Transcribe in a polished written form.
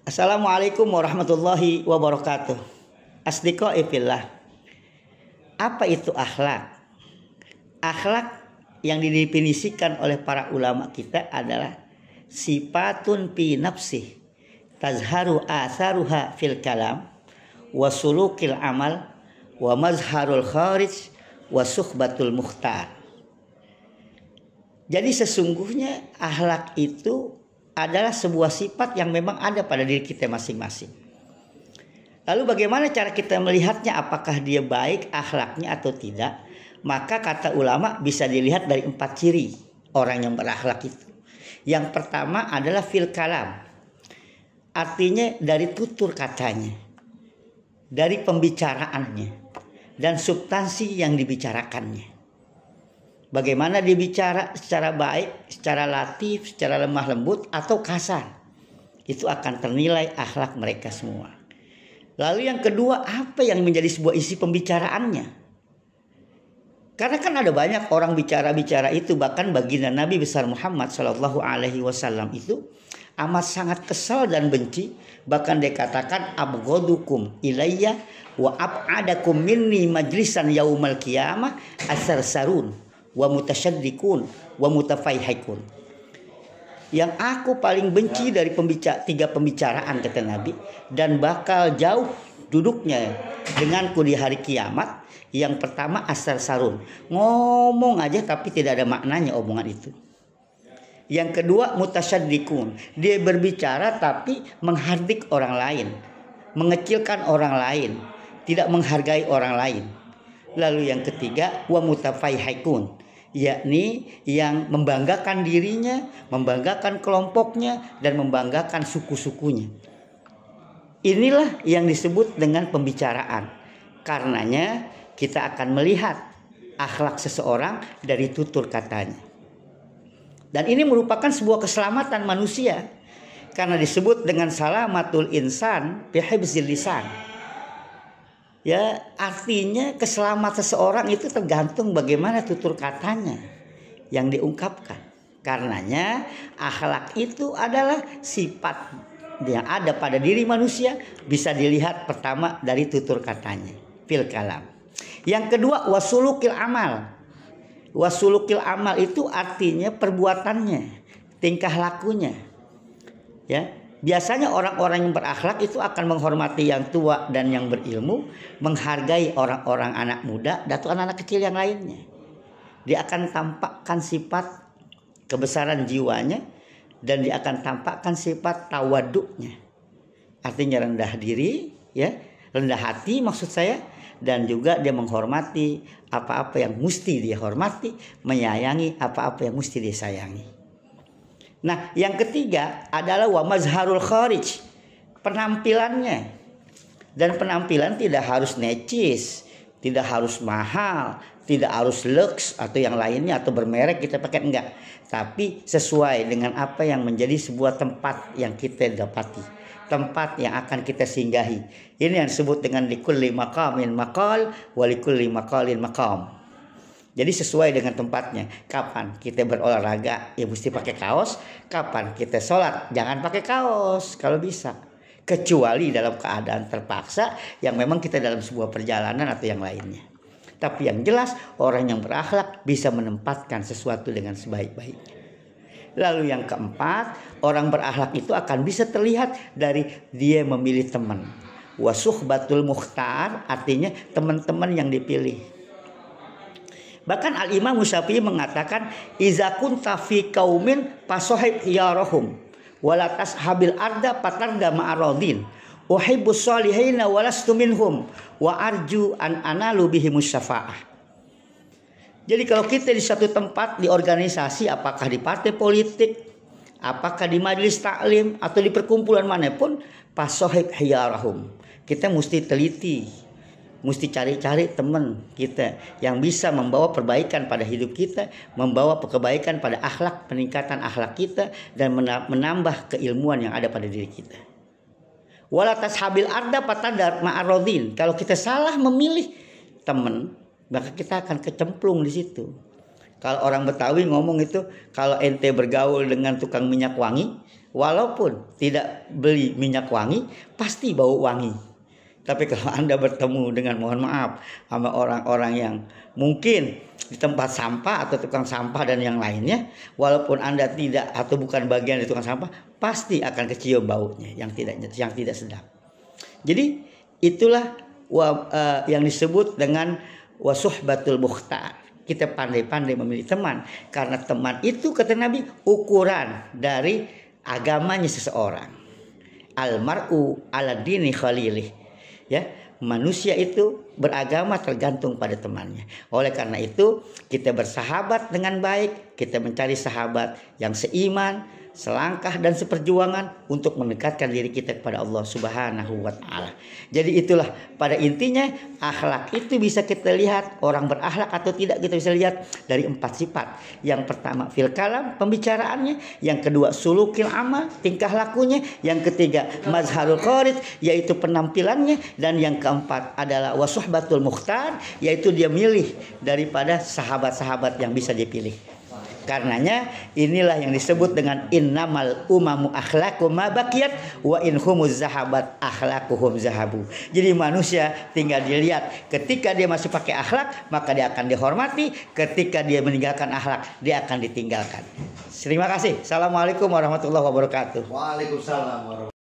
Assalamualaikum warahmatullahi wabarakatuh. Asdiqai fillah. Apa itu akhlak? Akhlak yang didefinisikan oleh para ulama kita adalah sifatun fi nafsih tazharu atharuha fil kalam wa sulukil amal wa mazharul kharij wa suhbatul mukhtar. Jadi sesungguhnya akhlak itu adalah sebuah sifat yang memang ada pada diri kita masing-masing. Lalu bagaimana cara kita melihatnya, apakah dia baik akhlaknya atau tidak? Maka kata ulama bisa dilihat dari 4 ciri orang yang berakhlak itu. Yang pertama adalah fil kalam. Artinya dari tutur katanya, dari pembicaraannya, dan substansi yang dibicarakannya. Bagaimana dia bicara, secara baik, secara latif, secara lemah lembut, atau kasar. Itu akan ternilai akhlak mereka semua. Lalu yang kedua, apa yang menjadi sebuah isi pembicaraannya? Karena kan ada banyak orang bicara-bicara itu, bahkan baginda Nabi besar Muhammad SAW itu amat sangat kesal dan benci. Bahkan dia katakan abghadukum ilayya wa ab'adakum minni majlisan yaumal qiyamah as-sarsarun wa mutasyaddiqun wa mutafaihikun. Yang aku paling benci dari 3 pembicaraan kata Nabi, dan bakal jauh duduknya denganku di hari kiamat. Yang pertama as-sarsarun, ngomong aja tapi tidak ada maknanya omongan itu. Yang kedua mutasyaddiqun, dia berbicara tapi menghardik orang lain, mengecilkan orang lain, tidak menghargai orang lain. Lalu yang ketiga wa mutafaihikun, yakni yang membanggakan dirinya, membanggakan kelompoknya, dan membanggakan suku-sukunya. Inilah yang disebut dengan pembicaraan. Karenanya kita akan melihat akhlak seseorang dari tutur katanya. Dan ini merupakan sebuah keselamatan manusia, karena disebut dengan salamatul insan bi hifzil lisan. Ya, artinya keselamatan seseorang itu tergantung bagaimana tutur katanya yang diungkapkan. Karenanya akhlak itu adalah sifat yang ada pada diri manusia, bisa dilihat pertama dari tutur katanya, fil kalam. Yang kedua wasulukil amal. Wasulukil amal itu artinya perbuatannya, tingkah lakunya. Ya, biasanya orang-orang yang berakhlak itu akan menghormati yang tua dan yang berilmu, menghargai orang-orang anak muda dan anak-anak kecil yang lainnya. Dia akan tampakkan sifat kebesaran jiwanya, dan dia akan tampakkan sifat tawaduknya. Artinya rendah diri, ya, rendah hati maksud saya, dan juga dia menghormati apa-apa yang mesti dia hormati, menyayangi apa-apa yang mesti dia sayangi. Nah, yang ketiga adalah wa mazharul kharij, penampilannya. Dan penampilan tidak harus necis, tidak harus mahal, tidak harus lux atau yang lainnya atau bermerek kita pakai, enggak. Tapi sesuai dengan apa yang menjadi sebuah tempat yang kita dapati, tempat yang akan kita singgahi. Ini yang disebut dengan likulli maqamin maqal wa likulli maqalin maqam. Jadi sesuai dengan tempatnya. Kapan kita berolahraga, ya mesti pakai kaos. Kapan kita sholat, jangan pakai kaos kalau bisa. Kecuali dalam keadaan terpaksa yang memang kita dalam sebuah perjalanan atau yang lainnya. Tapi yang jelas orang yang berakhlak bisa menempatkan sesuatu dengan sebaik-baiknya. Lalu yang keempat, orang berakhlak itu akan bisa terlihat dari dia memilih teman. Wa suhbatul mukhtar, artinya teman-teman yang dipilih. Bahkan Al-Imam Syafi'i mengatakan iza kunta fi qaumin fasohib khiyarahum wala tashabil arda patarda ma'aradin uhibbus solihina walastu minhum wa arju an analu bihimus syafa'ah. Jadi kalau kita di satu tempat, di organisasi, apakah di partai politik, apakah di majelis taklim atau di perkumpulan manapun, fasohib khiyarahum, kita mesti teliti, mesti cari-cari teman kita yang bisa membawa perbaikan pada hidup kita, membawa kebaikan pada akhlak, peningkatan akhlak kita, dan menambah keilmuan yang ada pada diri kita. Wala tashabil arda patadar ma'arodin. Kalau kita salah memilih teman, maka kita akan kecemplung di situ. Kalau orang Betawi ngomong itu, kalau ente bergaul dengan tukang minyak wangi, Walaupun tidak beli minyak wangi, pasti bau wangi. Tapi kalau Anda bertemu dengan, mohon maaf, sama orang-orang yang mungkin di tempat sampah atau tukang sampah dan yang lainnya, walaupun Anda tidak atau bukan bagian dari tukang sampah, pasti akan kecium baunya yang tidak sedap. Jadi itulah yang disebut dengan wasuhbatul mukhtar. Kita pandai-pandai memilih teman, karena teman itu kata Nabi ukuran dari agamanya seseorang. Almar'u ala dini khalilih. Ya, manusia itu beragama tergantung pada temannya. Oleh karena itu, kita bersahabat dengan baik, kita mencari sahabat yang seiman, selangkah dan seperjuangan untuk mendekatkan diri kita kepada Allah Subhanahu wa taala. Jadi itulah pada intinya akhlak itu bisa kita lihat, orang berakhlak atau tidak kita bisa lihat dari 4 sifat. Yang pertama fil kalam, pembicaraannya, yang kedua sulukil amal, tingkah lakunya, yang ketiga mazharul qarid, yaitu penampilannya, dan yang keempat adalah wasuhbatul mukhtar, yaitu dia milih daripada sahabat-sahabat yang bisa dipilih. Karenanya inilah yang disebut dengan innamal umamu akhlaqu ma baqiyat wa in humuz zahabat akhlaquhum zahabu. Jadi manusia tinggal dilihat, ketika dia masih pakai akhlak maka dia akan dihormati, ketika dia meninggalkan akhlak dia akan ditinggalkan. Terima kasih. Assalamualaikum warahmatullahi wabarakatuh. Waalaikumsalam warahmatullahi wabarakatuh.